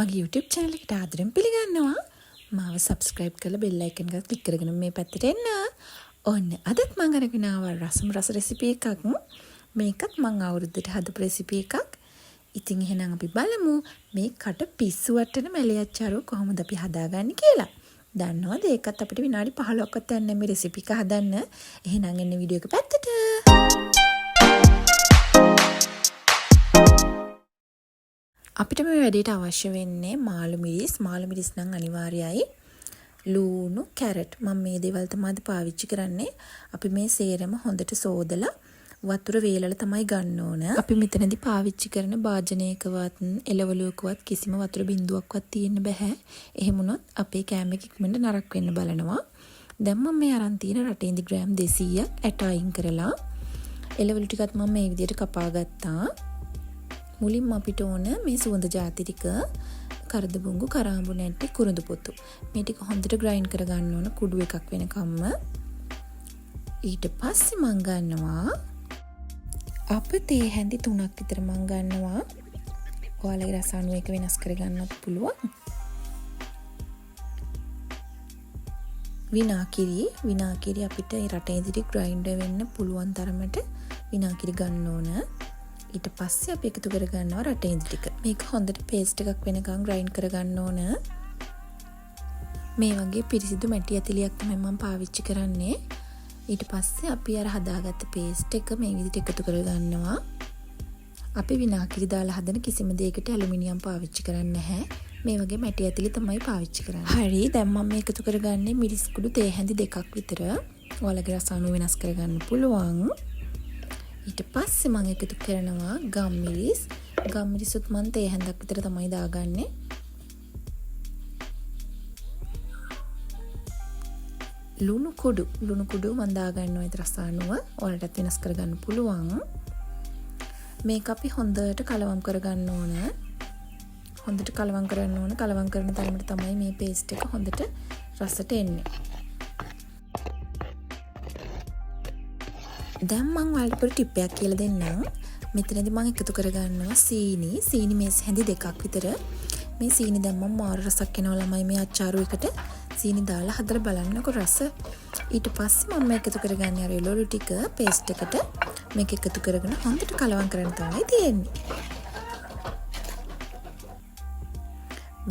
මගේ YouTube channel එකට ආදරෙන් පිළිගන්නවා. මාව subscribe කරලා bell icon එක click කරගෙන මේ පැත්තට එන්න. ඔන්න අදත් මම අරගෙන ආවා රසම රස recipe එකක්. මේකත් මම අවුරුද්දට හදපු recipe එකක්. ඉතින් එහෙනම් අපි බලමු මේ කට පිස්සු වටන මැලියච්චාරු කොහොමද අපි හදාගන්නේ කියලා. දන්නවද? ඒකත් අපිට විනාඩි 15ක්වත් යන්නේ මේ recipe එක හදන්න. එහෙනම් එන්න වීඩියෝ එක පැත්තට. අපිට මේ වැඩේට අවශ්‍ය වෙන්නේ මාළු මිරිස් නම් අනිවාර්යයි. ලූණු, කැරට්. මම මේ දේවල් තමයි පාවිච්චි කරන්නේ. අපි මේ සේරම හොඳට සෝදලා වතුර වේලලා තමයි ගන්න ඕන. අපි මෙතනදී පාවිච්චි කරන භාජනයකවත් එළවලුවකවත් කිසිම වතුර බිඳුවක්වත් තියෙන්න බෑ. එහෙම වුණොත් අපේ කෑම එක ඉක්මනට නරක වෙන්න බලනවා. දැන් මම මේ අරන් තියෙන රටේන්දි ග්‍රෑම් 200ක් ඇට අයින් කරලා එළවලු ටිකත් මම මේ විදිහට කපා ගත්තා. මුලින්ම අපිට ඕන මේ සුවඳ ජාති ටික කරදබුංගු කරාඹු නැටි කුරුඳු පොතු මේ ටික හොඳට ග්‍රයින්ඩ් කරගන්න ඕන කුඩු එකක් වෙනකම්ම. ඊට පස්සේ මම ගන්නවා අපතේ හැඳි 3ක් විතර මම ගන්නවා. ඔයාලගේ රස අනුව එක වෙනස් කරගන්නත් පුළුවන්. විනාකිරි අපිට රටේදී ග්‍රයින්ඩ් වෙන්න පුළුවන් තරමට විනාකිරි ගන්න ඕන. ඊට පස්සේ අපි එකතු කරගන්නවා රටේන්දි ටික. මේක හොඳට පේස්ට් එකක් වෙනකන් ග්‍රයින්ඩ් කරගන්න ඕන. මේ වගේ පිරිසිදු මැටි ඇතිලියක් තමයි මම පාවිච්චි කරන්නේ. ඊට පස්සේ අපි අර හදාගත්ත පේස්ට් එක මේ විදිහට එකතු කරගන්නවා. අපි විනාකිරි දාලා හදන කිසිම දෙයකට ඇලුමිනියම් පාවිච්චි කරන්නේ නැහැ. මේ වගේ මැටි ඇතිලි තමයි පාවිච්චි කරන්නේ. හරි, දැන් මම මේ එකතු කරගන්නේ මිරිස් කුඩු තේ හැඳි 2ක් විතර. ඔයාලගේ රස අනුව වෙනස් කරගන්න පුළුවන්. ඊට පස්සේ මම එකතු කරනවා ගම්මිරිසුත් මම තේ හැන්දක් විතර තමයි දාගන්නේ. ලුණු කුඩු මම දාගන්නවා ඒ රස අනුව. ඔයාලටත් වෙනස් කරගන්න පුළුවන්. මේක අපි හොඳට කලවම් කරගන්න ඕන. කලවම් කරන තරමට තමයි මේ පේස්ට් එක හොඳට රසට එන්නේ. දැන් මම ඔයාලට පොඩි ටිප් එකක් කියලා දෙන්නම්. මෙතනදී මම එකතු කරගන්නවා සීනි මේස් හැඳි 2ක් විතර. මේ සීනි දැන් මම මාර රසක් එනවා ළමයි මේ අච්චාරු එකට. සීනි දාලා හදලා බලන්නකො රස. ඊට පස්සේ මම එකතු කරගන්නේ අර එළවලු ටික පේස්ට් එකට. මේක එකතු කරගෙන හොඳට කලවම් කරන්න තමයි තියෙන්නේ.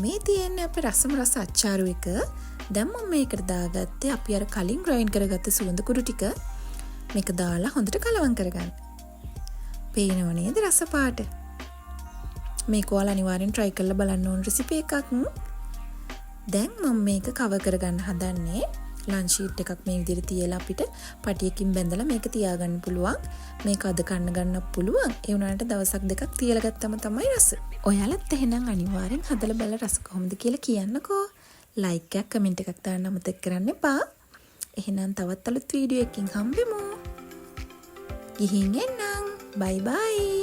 මේ තියෙන්නේ අපේ රස අච්චාරු එක. දැන් මම මේකට දාගත්තේ අපි අර කලින් ග්‍රයින්ඩ් කරගත්ත සුවඳ කුඩු ටික. මේක දාලා හොඳට කලවම් කරගන්න. පේනව නේද රස පාට? මේක ඔයාලා අනිවාර්යෙන් try කරලා බලන්න ඕන recipe එකක්. දැන් මම මේක cover කරගන්න හදන්නේ. lunch sheet එකක් මේ විදිහට තියලා අපිට පටියකින් බැඳලා මේක තියාගන්න පුළුවන්. මේක අද කන්න ගන්නත් පුළුවන්. ඒ වුණාට දවසක් දෙකක් තියලා ගත්තම තමයි රස. ඔයාලත් එහෙනම් අනිවාර්යෙන් හදලා බලලා රස කොහොමද කියලා කියන්නකෝ. like එකක් comment එකක් දාන්න අමතක කරන්න එපා. එහෙනම් තවත් අලුත් වීඩියෝ එකකින් හම්බෙමු. ගිහින් එන්නම්. bye bye.